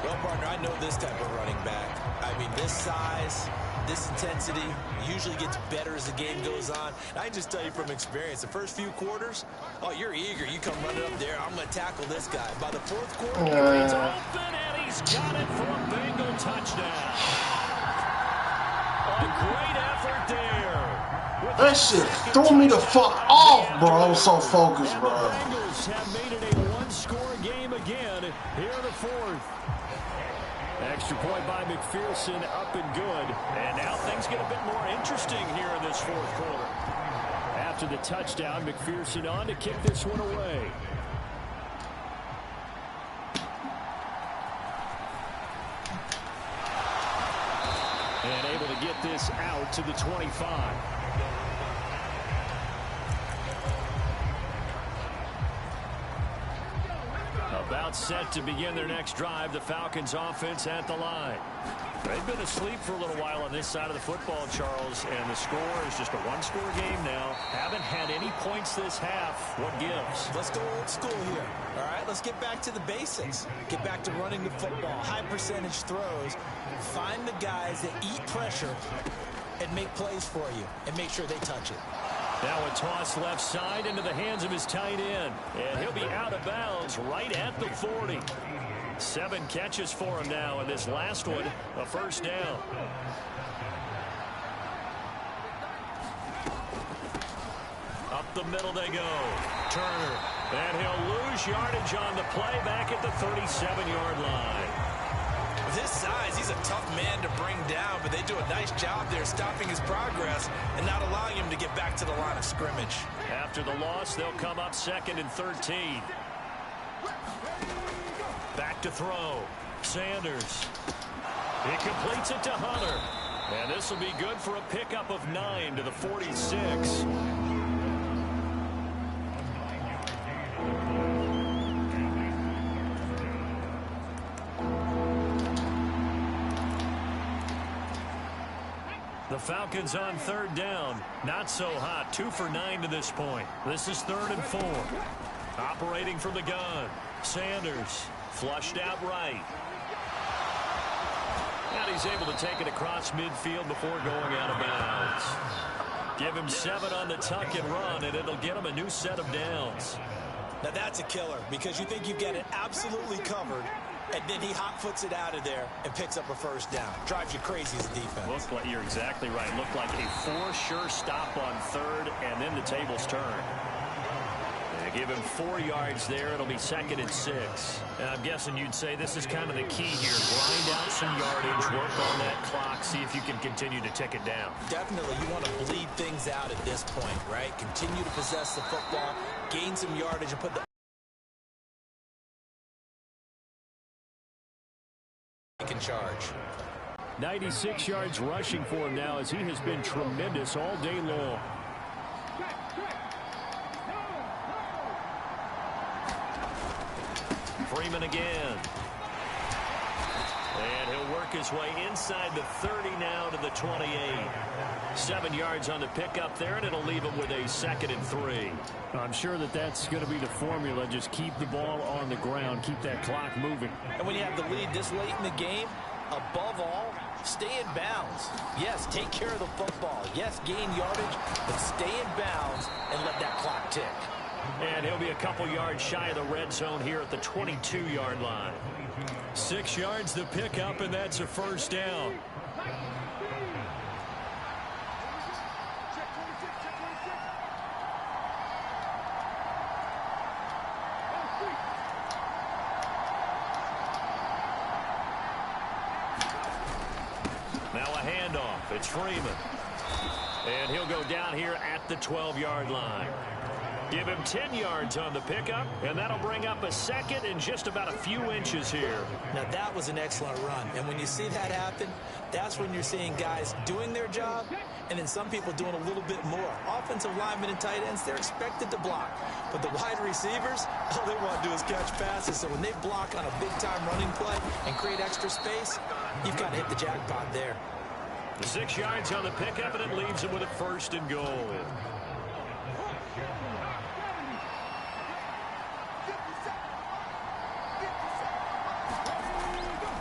Well, partner, I know this type of running back. I mean, this size, this intensity usually gets better as the game goes on. I can just tell you from experience, the first few quarters, oh, you're eager. You come running up there. I'm going to tackle this guy. By the fourth quarter, he's open, and he's got it for a Bengal touchdown. A great effort there. That shit threw me the fuck off, bro. I was so focused, bro. The Bengals have made it a one-score game again here in the fourth. Extra point by McPherson, up and good. And now things get a bit more interesting here in this fourth quarter. After the touchdown, McPherson on to kick this one away. And able to get this out to the 25. About set to begin their next drive. The Falcons offense at the line. They've been asleep for a little while on this side of the football, Charles, and the score is just a one-score game now. Haven't had any points this half. What gives? Let's go old school here. All right, let's get back to the basics. Get back to running the football, high percentage throws. Find the guys that eat pressure and make plays for you and make sure they touch it. Now a toss left side into the hands of his tight end. And he'll be out of bounds right at the 40. 7 catches for him now, and this last one, a first down. Up the middle they go. Turner. And he'll lose yardage on the play back at the 37-yard line. With his size, he's a tough man to bring down, but they do a nice job there stopping his progress and not allowing him to get back to the line of scrimmage. After the loss, they'll come up 2nd and 13. Back to throw. Sanders. He completes it to Hunter. And this will be good for a pickup of 9 to the 46. The Falcons on 3rd down. Not so hot. 2 for 9 to this point. This is 3rd and 4. Operating from the gun. Sanders flushed out right. And he's able to take it across midfield before going out of bounds. Give him 7 on the tuck and run, and it'll get him a new set of downs. Now that's a killer because you think you've got it absolutely covered, and then he hot-foots it out of there and picks up a first down. Drives you crazy as a defense. Looked like, you're exactly right. Looked like a 4 sure stop on 3rd, and then the tables turn. They give him 4 yards there. It'll be 2nd and 6. And I'm guessing you'd say this is kind of the key here. Grind out some yardage, work on that clock, see if you can continue to tick it down. Definitely. You want to bleed things out at this point, right? Continue to possess the football, gain some yardage, and put the in charge. 96 yards rushing for him now as he has been tremendous all day long. Freeman again. And he'll work his way inside the 30 now to the 28. 7 yards on the pickup there, and it'll leave him with a 2nd and 3. I'm sure that that's going to be the formula. Just keep the ball on the ground. Keep that clock moving. And when you have the lead this late in the game, above all, stay in bounds. Yes, take care of the football. Yes, gain yardage, but stay in bounds and let that clock tick. And he'll be a couple yards shy of the red zone here at the 22-yard line. 6 yards to pick up, and that's a first down. Now a handoff. It's Freeman. And he'll go down here at the 12-yard line. Give him 10 yards on the pickup, and that'll bring up a second and just about a few inches here. Now, that was an excellent run. And when you see that happen, that's when you're seeing guys doing their job and then some people doing a little bit more. Offensive linemen and tight ends, they're expected to block. But the wide receivers, all they want to do is catch passes. So when they block on a big-time running play and create extra space, you've got to hit the jackpot there. 6 yards on the pickup, and it leaves him with a 1st and goal.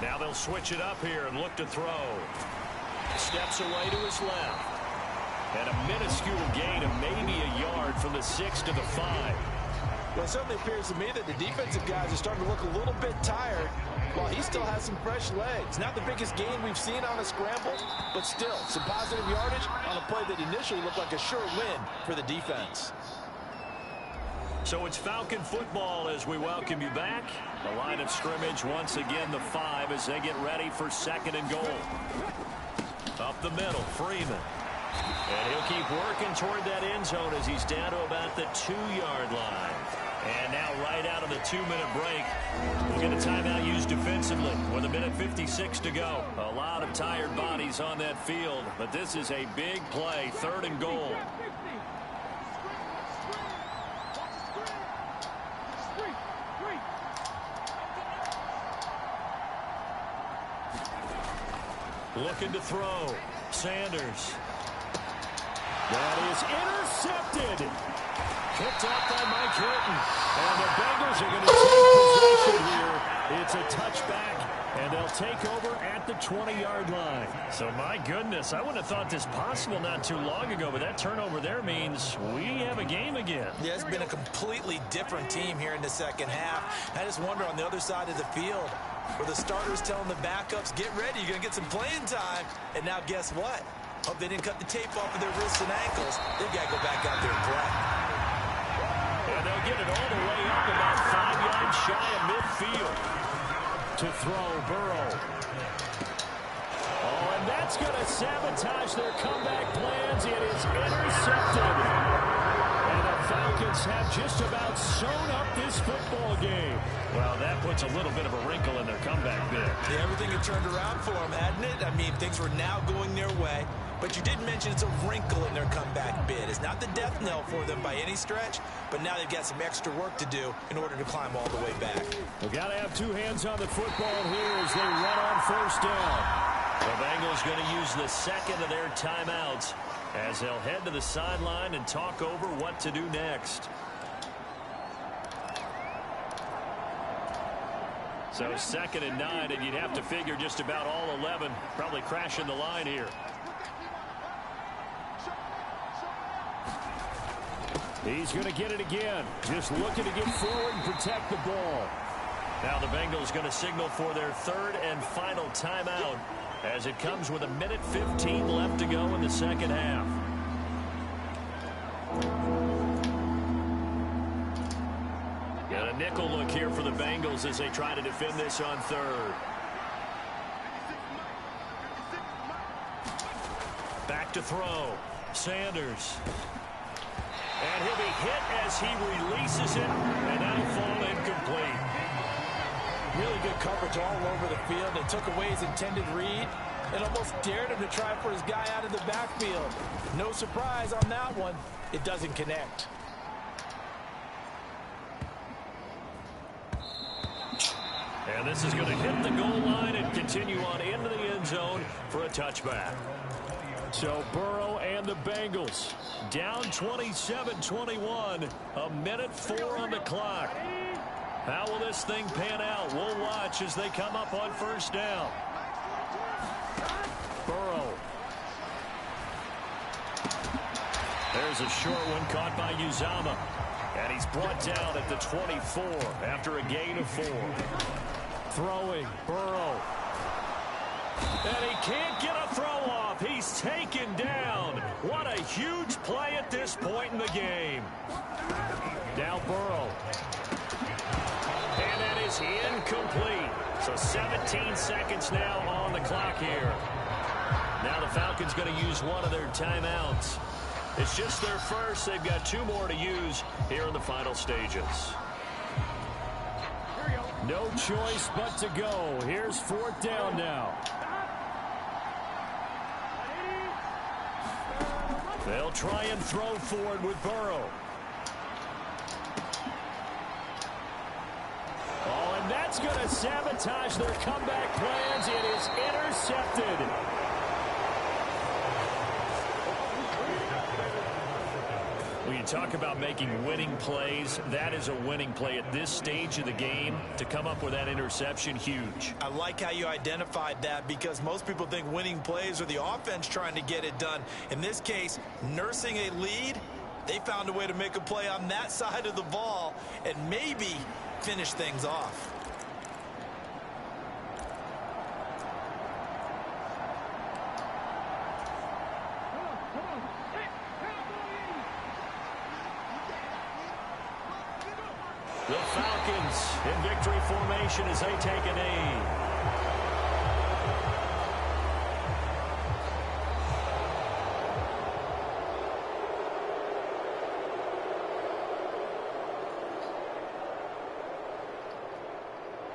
Now they'll switch it up here and look to throw. Steps away to his left. And a minuscule gain of maybe a yard from the 6 to the 5. Well, it certainly appears to me that the defensive guys are starting to look a little bit tired while he still has some fresh legs. Not the biggest gain we've seen on a scramble, but still some positive yardage on a play that initially looked like a sure win for the defense. So it's Falcon football as we welcome you back. The line of scrimmage once again the 5 as they get ready for 2nd and goal. Up the middle, Freeman. And he'll keep working toward that end zone as he's down to about the 2-yard line. And now right out of the 2-minute break, we'll get a timeout used defensively with 1:56 to go. A lot of tired bodies on that field, but this is a big play, 3rd and goal. Looking to throw. Sanders. That is intercepted. Picked up by Mike Hilton. And the Bengals are going to take possession here. It's a touchback, and they'll take over at the 20-yard line. So, my goodness, I wouldn't have thought this possible not too long ago, but that turnover there means we have a game again. Yeah, it's been a completely different team here in the second half. I just wonder on the other side of the field, where the starters telling the backups, get ready, you're going to get some playing time. And now guess what? Hope they didn't cut the tape off of their wrists and ankles. They've got to go back out there and play. And they'll get it all the way up about 5 yards shy of midfield. To throw, Burrow. Oh, and that's going to sabotage their comeback plans. It is intercepted. And the Falcons have just about sewn up this football game. Well, that puts a little bit of a wrinkle in their comeback bid. Yeah, everything had turned around for them, hadn't it? I mean, things were now going their way. But you did mention it's a wrinkle in their comeback bid. It's not the death knell for them by any stretch, but now they've got some extra work to do in order to climb all the way back. We've got to have 2 hands on the football here as they run on 1st down. The Bengals going to use the 2nd of their timeouts as they'll head to the sideline and talk over what to do next. So 2nd and 9, and you'd have to figure just about all 11 probably crashing the line here. He's going to get it again. Just looking to get forward and protect the ball. Now the Bengals going to signal for their 3rd and final timeout as it comes with 1:15 left to go in the second half. And a nickel look here for the Bengals as they try to defend this on 3rd. Back to throw. Sanders. And he'll be hit as he releases it, and that'll fall incomplete. Really good coverage all over the field. They took away his intended read and almost dared him to try for his guy out of the backfield. No surprise on that one. It doesn't connect. And this is going to hit the goal line and continue on into the end zone for a touchback. So Burrow and the Bengals down 27-21, 1:04 on the clock. How will this thing pan out? We'll watch as they come up on 1st down. Burrow. There's a short one caught by Uzama. And he's brought down at the 24 after a gain of 4. Throwing, Burrow. And he can't get a throw off. He's taken down. What a huge play at this point in the game. Now Burrow. And that is incomplete. So 17 seconds now on the clock here. Now the Falcons going to use one of their timeouts. It's just their first. They've got 2 more to use here in the final stages. No choice but to go. Here's 4th down now. They'll try and throw forward with Burrow. Oh, and that's going to sabotage their comeback plans. It is intercepted. When you talk about making winning plays, that is a winning play at this stage of the game. To come up with that interception, huge. I like how you identified that, because most people think winning plays are the offense trying to get it done. In this case, nursing a lead, they found a way to make a play on that side of the ball and maybe finish things off. The Falcons in victory formation as they take a knee.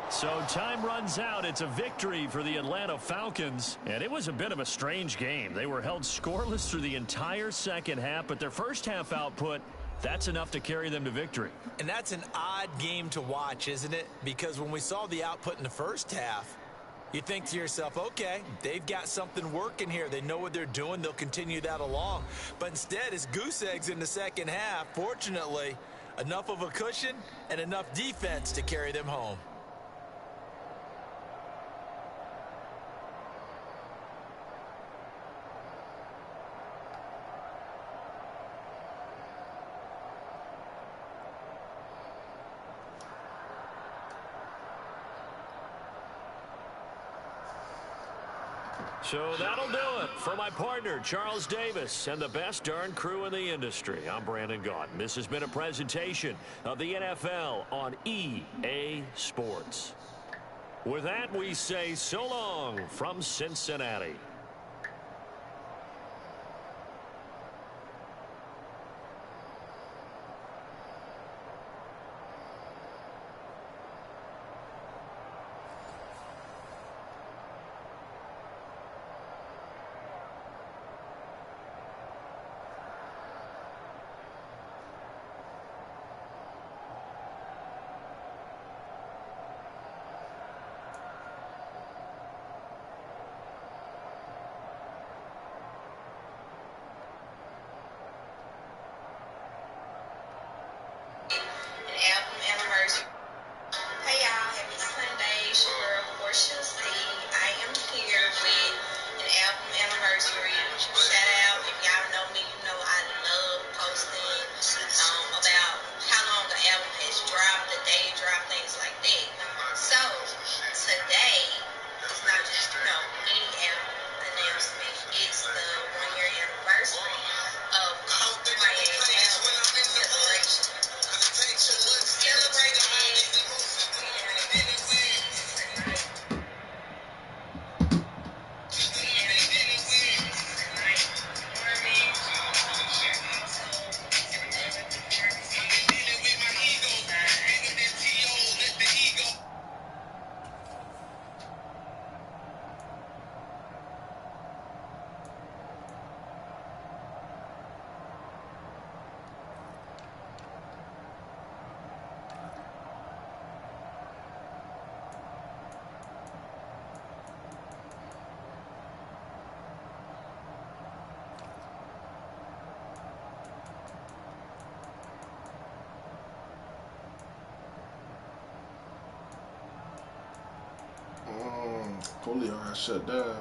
So time runs out. It's a victory for the Atlanta Falcons. And it was a bit of a strange game. They were held scoreless through the entire second half, but their first half output, that's enough to carry them to victory. And that's an odd game to watch, isn't it? Because when we saw the output in the first half, you think to yourself, okay, they've got something working here. They know what they're doing. They'll continue that along. But instead, it's goose eggs in the second half. Fortunately, enough of a cushion and enough defense to carry them home. So that'll do it for my partner, Charles Davis, and the best darn crew in the industry. I'm Brandon Gaudin. This has been a presentation of the NFL on EA Sports. With that, we say so long from Cincinnati. Polio got shut down.